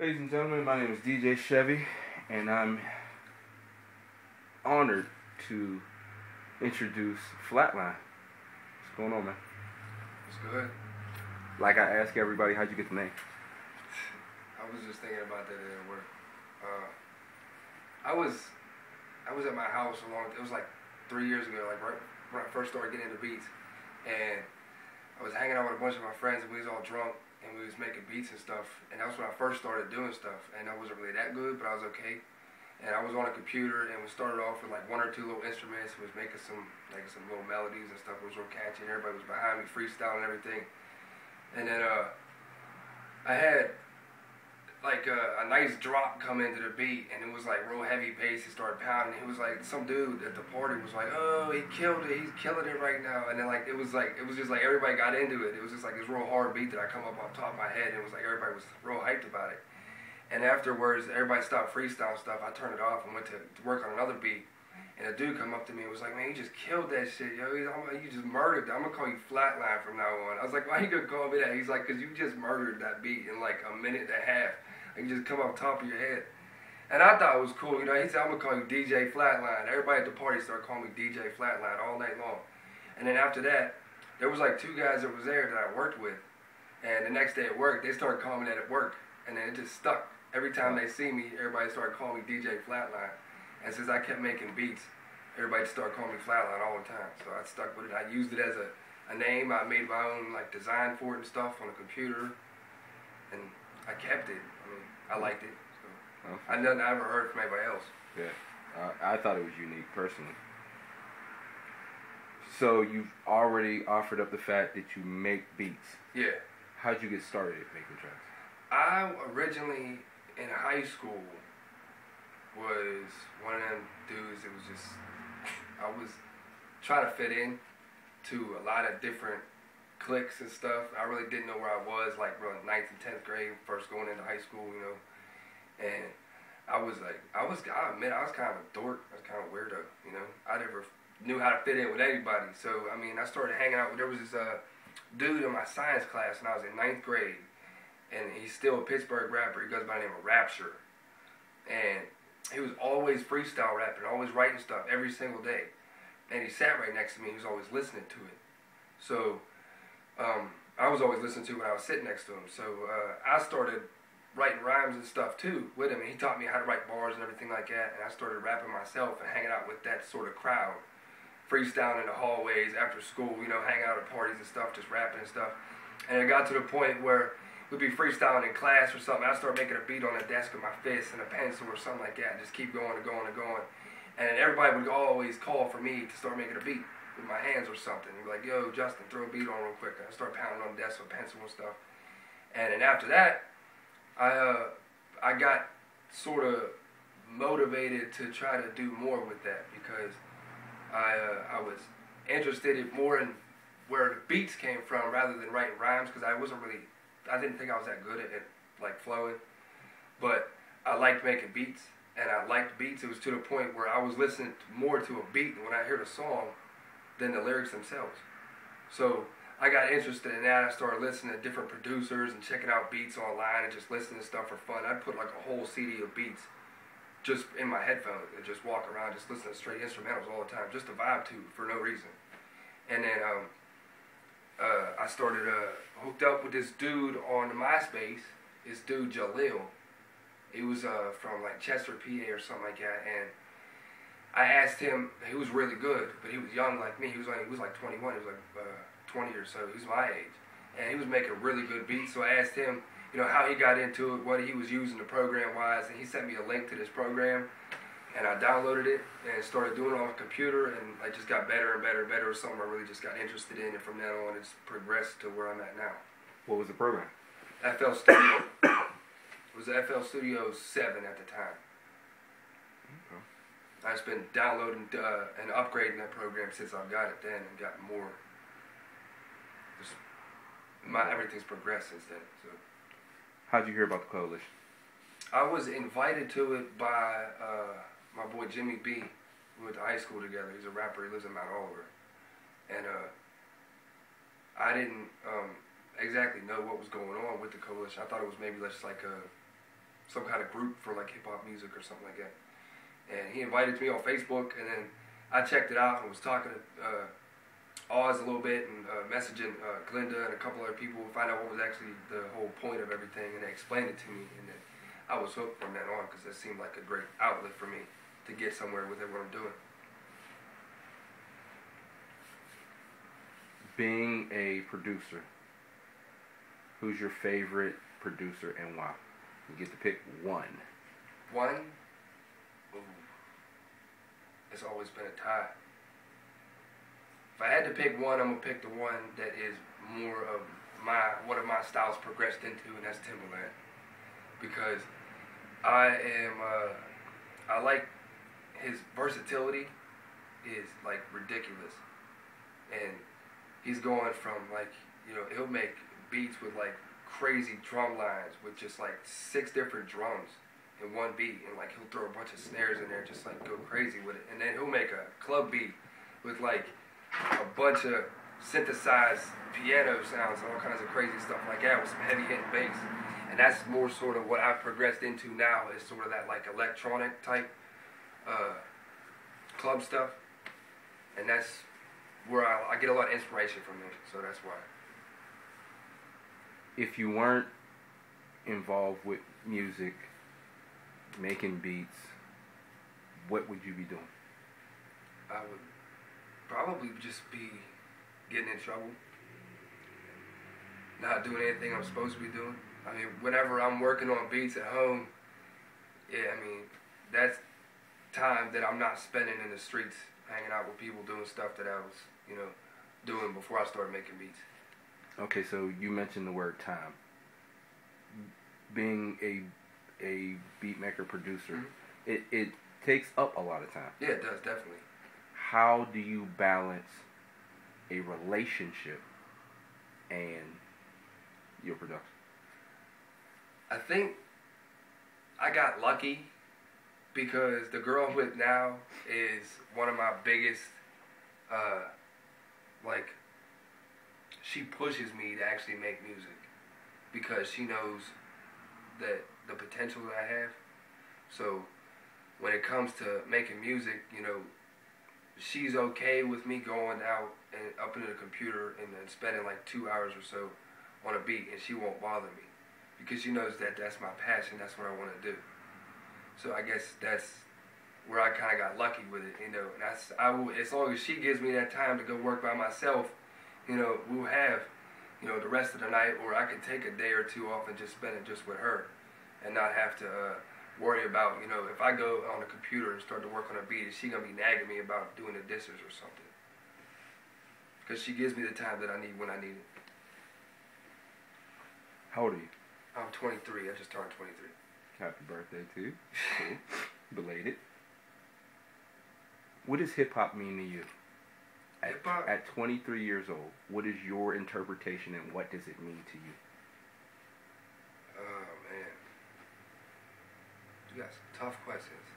Ladies and gentlemen, my name is DJ Chevy, and I'm honored to introduce Flatline. What's going on, man? It's good. Like I ask everybody, how'd you get the name? I was just thinking about that at work. I was at my house it was like 3 years ago, like right when I first started getting into beats, and I was hanging out with a bunch of my friends, and we was all drunk, and we was making beats and stuff, and that was when I first started doing stuff, and I wasn't really that good, but I was okay. And I was on a computer, and we started off with like one or two little instruments, and was making some little melodies and stuff. It was real catchy, and everybody was behind me freestyling and everything. And then I had like a nice drop come into the beat, and it was like real heavy bass. It started pounding. It was like some dude at the party was like, "Oh, he killed it. He's killing it right now." And then it was just like everybody got into it. It was just like this real hard beat that I come up off the top of my head, and it was like everybody was real hyped about it. And afterwards, everybody stopped freestyling stuff. I turned it off and went to work on another beat. And a dude come up to me and was like, "Man, you just killed that shit, yo. You just murdered that. I'm gonna call you Flatline from now on." I was like, "Why you gonna call me that?" He's like, "Cause you just murdered that beat in like a minute and a half. Like, you just come off top of your head." And I thought it was cool, you know. He said, "I'm gonna call you DJ Flatline." Everybody at the party started calling me DJ Flatline all night long. And then after that, there was like two guys that was there that I worked with. And the next day at work, they started calling me that at work. And then it just stuck. Every time they see me, everybody started calling me DJ Flatline. And since I kept making beats, everybody started calling me Flatline all the time. So I stuck with it. I used it as a name. I made my own like design for it and stuff on the computer. And I kept it. I mean, I liked it. So I never heard from anybody else. Yeah, I thought it was unique personally. So you've already offered up the fact that you make beats. Yeah. How'd you get started making tracks? I originally, in high school, was one of them dudes that was just, I was trying to fit in to a lot of different cliques and stuff. I really didn't know where I was, like, really 9th and 10th grade, first going into high school, you know. And I admit, I was kind of a dork. I was kind of a weirdo, you know. I never knew how to fit in with anybody. So, I mean, I started hanging out with, there was this dude in my science class when I was in 9th grade. And he's still a Pittsburgh rapper. He goes by the name of Rapture. And he was always freestyle rapping, always writing stuff every single day. And he sat right next to me. He was always listening to it. So I was always listening to it when I was sitting next to him. So I started writing rhymes and stuff too with him. And he taught me how to write bars and everything like that. And I started rapping myself and hanging out with that sort of crowd. Freestyling in the hallways after school, you know, hanging out at parties and stuff, just rapping and stuff. And it got to the point where we'd be freestyling in class or something. I started making a beat on the desk with my fist and a pencil or something like that. And just keep going and going and going. And everybody would always call for me to start making a beat with my hands or something. They'd be like, "Yo, Justin, throw a beat on real quick." And I started pounding on the desk with a pencil and stuff. And then after that, I got sort of motivated to try to do more with that because I was interested more in where the beats came from rather than writing rhymes because I didn't think I was that good at it, like flowing. But I liked making beats, and I liked beats. It was to the point where I was listening more to a beat when I heard a song than the lyrics themselves. So I got interested in that. I started listening to different producers and checking out beats online and just listening to stuff for fun. I'd put like a whole CD of beats just in my headphones and just walk around just listening to straight instrumentals all the time, just to vibe to for no reason. And then I started hooked up with this dude on MySpace, this dude Jalil. He was from like Chester, PA or something like that, and I asked him, he was really good, but he was young like me. He was like 21, he was like 20 or so, he was my age. And he was making really good beats, so I asked him, you know, how he got into it, what he was using the program-wise, and he sent me a link to this program, and I downloaded it and started doing it on my computer, and I just got better and better and better. It was something I really just got interested in, and from then on, it's progressed to where I'm at now. What was the program? FL Studio. It was FL Studio 7 at the time. Okay. I've just been downloading and upgrading that program since I've got it then and got more. Everything's progressed since then. So. How'd you hear about the coalition? I was invited to it by my boy Jimmy B. We went to high school together. He's a rapper. He lives in Mount Oliver. And I didn't exactly know what was going on with the coalition. I thought it was maybe just like some kind of group for like hip hop music or something like that. And he invited me on Facebook, and then I checked it out and was talking to Oz a little bit and messaging Glenda and a couple other people to find out what was actually the whole point of everything, and they explained it to me, and then I was hooked from that on because it seemed like a great outlet for me to get somewhere with what I'm doing. Being a producer, who's your favorite producer and why? You get to pick one. One? Ooh. It's always been a tie. If I had to pick one, I'm gonna pick the one that is more of one of my styles progressed into, and that's Timberland. Because I like his versatility is like ridiculous, and he's going from like, you know, he'll make beats with like crazy drum lines with just like 6 different drums in one beat, and like he'll throw a bunch of snares in there, just like go crazy with it, and then he'll make a club beat with like a bunch of synthesized piano sounds and all kinds of crazy stuff like that with some heavy hitting bass. And that's more sort of what I've progressed into now, is sort of that like electronic type club stuff. And that's where I get a lot of inspiration from him, so that's why. If you weren't involved with music, making beats, what would you be doing? I would probably just be getting in trouble, not doing anything I'm supposed to be doing. I mean, whenever I'm working on beats at home, yeah, I mean, that's time that I'm not spending in the streets hanging out with people doing stuff that I was, you know, doing before I started making beats. Okay, so you mentioned the word time. Being a beat maker producer, it takes up a lot of time. Yeah, it does, definitely. How do you balance a relationship and your production? I think I got lucky because the girl I'm with now is one of my biggest, she pushes me to actually make music because she knows that the potential that I have. So when it comes to making music, you know, she's okay with me going out and up into the computer and then spending like 2 hours or so on a beat, and she won't bother me because she knows that that's my passion, that's what I want to do. So I guess that's where I kind of got lucky with it, you know. And I will, as long as she gives me that time to go work by myself, you know, we'll have, you know, the rest of the night, or I could take a day or two off and just spend it just with her and not have to worry about, you know, if I go on the computer and start to work on a beat, is she going to be nagging me about doing the dishes or something? Because she gives me the time that I need when I need it. How old are you? I'm 23. I just turned 23. Happy birthday to you. Cool. Belated. What does hip-hop mean to you? Hip-hop? At 23 years old, what is your interpretation and what does it mean to you? Oh, man. You got some tough questions.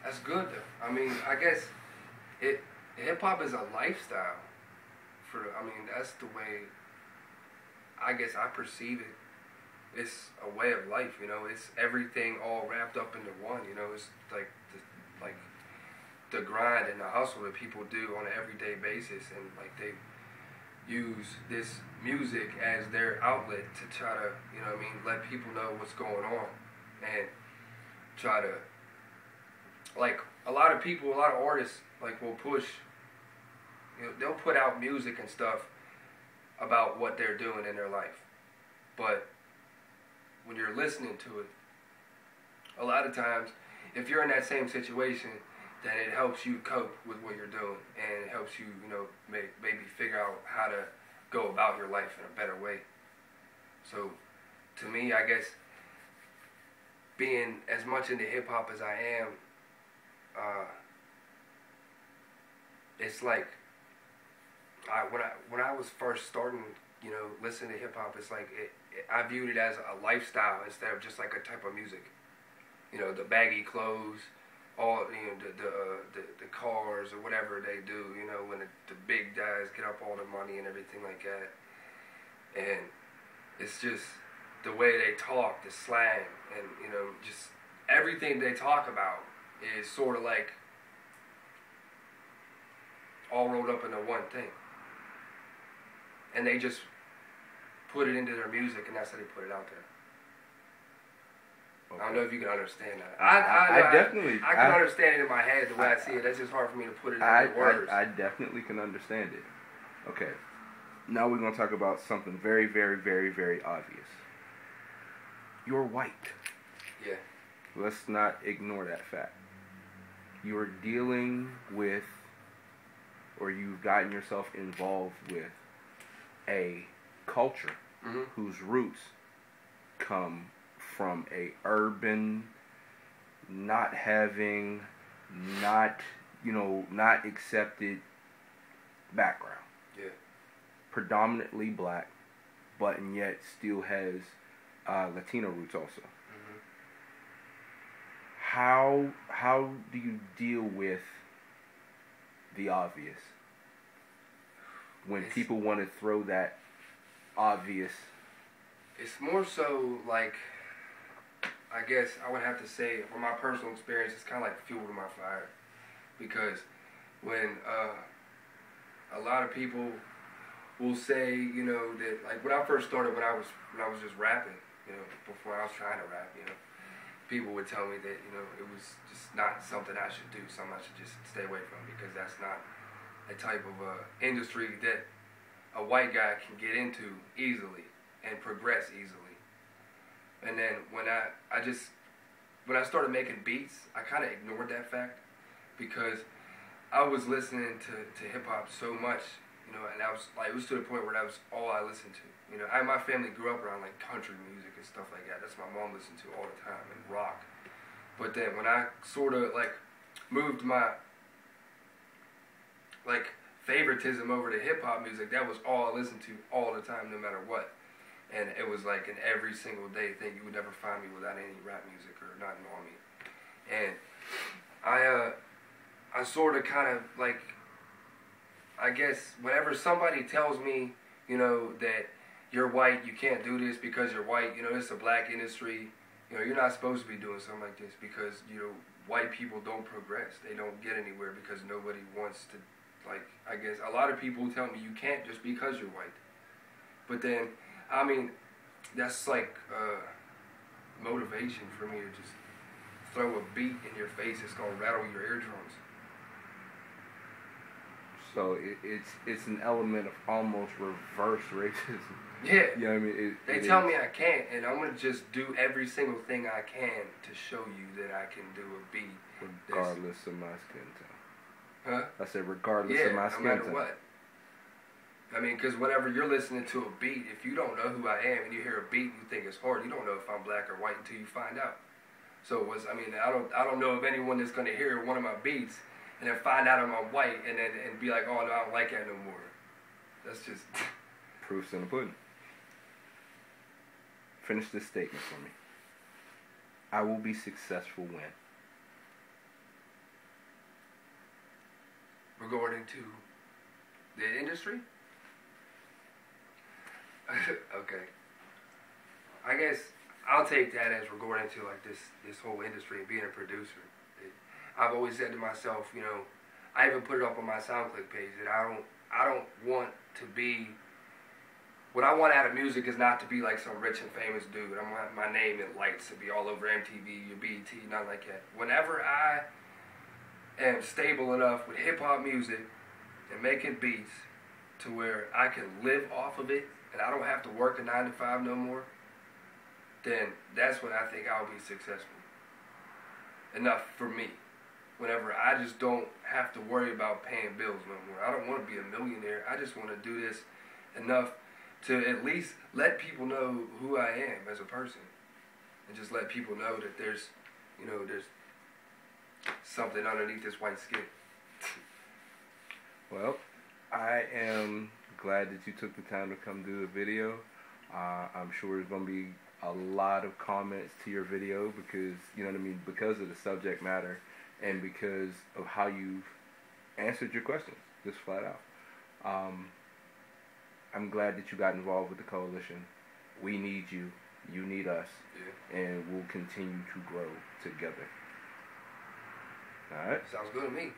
That's good, though. I mean, I guess hip-hop is a lifestyle. That's the way I guess I perceive it. It's a way of life, you know. It's everything all wrapped up into one, you know. It's like the grind and the hustle that people do on an everyday basis, and like they use this music as their outlet to try to, you know what I mean, let people know what's going on, and try to, like, a lot of people, a lot of artists, like, will push, you know, they'll put out music and stuff about what they're doing in their life, but when you're listening to it, a lot of times, if you're in that same situation, then it helps you cope with what you're doing, and it helps you, you know, maybe figure out how to go about your life in a better way. So, to me, I guess, being as much into hip-hop as I am, it's like, when I was first starting, you know, listening to hip-hop, it's like, I viewed it as a lifestyle instead of just like a type of music. You know, the baggy clothes, all, you know, the cars or whatever they do, you know, when the big guys get up all the money and everything like that. And it's just, the way they talk, the slang, and just everything they talk about is sort of like all rolled up into one thing, and they just put it into their music, and that's how they put it out there. Okay. I don't know if you can understand that. I definitely I can understand it in my head the way I see it. That's just hard for me to put it into words. I definitely can understand it. Okay. Now we're going to talk about something very, very, very, very obvious. You're white. Yeah. Let's not ignore that fact. You're dealing with, or you've gotten yourself involved with, a culture whose roots come from a urban, not having, not accepted background. Yeah. Predominantly black, but and yet still has Latino roots also. How do you deal with the obvious when people want to throw that obvious? It's more so like, I guess I would have to say, from my personal experience, it's kind of like fuel to my fire, because when a lot of people will say, that like when I first started, when I was just rapping, before I was trying to rap, people would tell me that it was just not something I should do, something I should just stay away from, because that's not a type of industry that a white guy can get into easily and progress easily. And then when I started making beats, I kind of ignored that fact, because I was listening to hip hop so much, and I was like, it was to the point where that was all I listened to. My family grew up around like country music and stuff like that. That's what my mom listened to all the time, and rock. But then when I sort of like moved my like favoritism over to hip hop music, that was all I listened to all the time, no matter what. And it was like an every single day thing. You would never find me without any rap music or nothing on me. And I sort of kind of like, I guess whenever somebody tells me, that you're white, you can't do this because you're white, it's a black industry, you're not supposed to be doing something like this, because, white people don't progress. They don't get anywhere because nobody wants to, like, I guess a lot of people tell me you can't just because you're white. But then, I mean, that's like motivation for me to just throw a beat in your face. It's gonna rattle your eardrums. So it's an element of almost reverse racism. Yeah. You know what I mean? They tell me I can't, and I'm gonna just do every single thing I can to show you that I can do a beat. Regardless of my skin tone. Huh? I said regardless of my skin tone. No matter what. I mean, because whenever you're listening to a beat, if you don't know who I am and you hear a beat and you think it's hard, you don't know if I'm black or white until you find out. So I don't know of anyone that's gonna hear one of my beats and then find out I'm white and be like, oh no, I don't like that no more. That's just proof's in the pudding. Finish this statement for me. I will be successful when? Regarding to the industry? Okay. I guess I'll take that as regarding to like this whole industry and being a producer. I've always said to myself, I even put it up on my SoundClick page that I don't want to be. What I want out of music is not to be like some rich and famous dude. I want my name in lights to be all over MTV, your BET, nothing like that. Whenever I am stable enough with hip hop music and making beats to where I can live off of it and I don't have to work a 9 to 5 no more, then that's when I think I'll be successful. Enough for me. Whenever I just don't have to worry about paying bills no more. I don't want to be a millionaire. I just want to do this enough to at least let people know who I am as a person. And just let people know that there's something underneath this white skin. Well, I am glad that you took the time to come do the video. I'm sure there's going to be a lot of comments to your video because, because of the subject matter and because of how you've answered your questions, just flat out. I'm glad that you got involved with the coalition. We need you. You need us. Yeah. And we'll continue to grow together. All right? Sounds good to me.